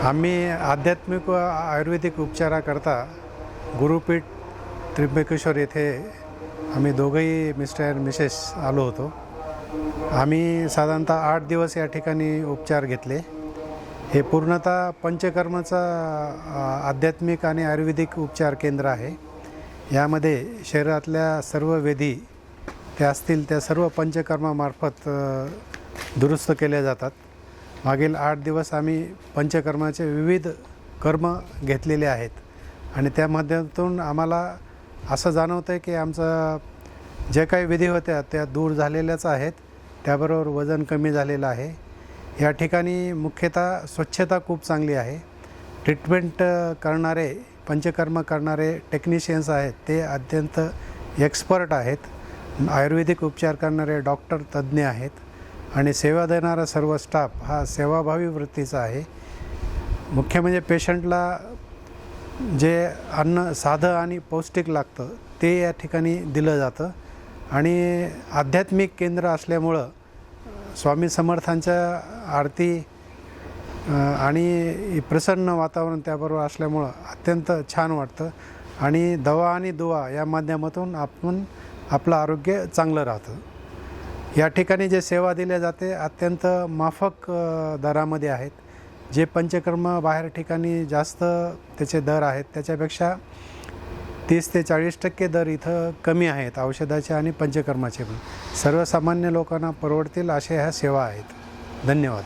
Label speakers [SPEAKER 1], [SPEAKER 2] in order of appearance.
[SPEAKER 1] आम्ही आध्यात्मिक व आयुर्वेदिक उपचाराकरता गुरुपीठ त्र्यंबकेश्वर येथे आम्ही दोघंही मिस्टर आणि मिसेस आलो होतो. आम्ही साधारणतः 8 दिवस या ठिकाणी उपचार घेतले. हे पूर्णतः पंचकर्माचा आध्यात्मिक आणि आयुर्वेदिक उपचार केंद्र आहे. यामध्ये शरीरातल्या सर्व व्याधी त्या असतील त्या सर्व पंचकर्मामार्फत दुरुस्त केल्या जातात. मागील 8 दिवस आम्ही पंचकर्माचे विविध कर्म घेतलेले आहेत आणि त्या माध्यमातून आम्हाला असं जाणवतं आहे की आमचं जे काही विधी होत्या त्या दूर झालेल्याच आहेत. त्याबरोबर वजन कमी झालेलं आहे. या ठिकाणी मुख्यतः स्वच्छता खूप चांगली आहे. ट्रीटमेंट करणारे पंचकर्म करणारे टेक्निशियन्स आहेत ते अत्यंत एक्सपर्ट आहेत. आयुर्वेदिक उपचार करणारे डॉक्टर तज्ज्ञ आहेत आणि सेवा देणारा सर्व स्टाफ हा सेवाभावी वृत्तीचा आहे. मुख्य म्हणजे पेशंटला जे अन्न साधं आणि पौष्टिक लागतं ते या ठिकाणी दिलं जातं आणि आध्यात्मिक केंद्र असल्यामुळं स्वामी समर्थांच्या आरती आणि प्रसन्न वातावरण त्याबरोबर असल्यामुळं अत्यंत छान वाटतं आणि दवा आणि दुआ या माध्यमातून आपण आपलं आरोग्य चांगलं राहतं. या ठिकाणी जे सेवा दिल्या जाते अत्यंत माफक दरामध्ये आहेत. जे पंचकर्म बाहेर ठिकाणी जास्त त्याचे दर आहेत त्याच्यापेक्षा 30 ते 40% दर इथं कमी आहेत औषधाचे आणि पंचकर्माचे पण. सर्वसामान्य लोकांना परवडतील अशा ह्या सेवा आहेत. धन्यवाद.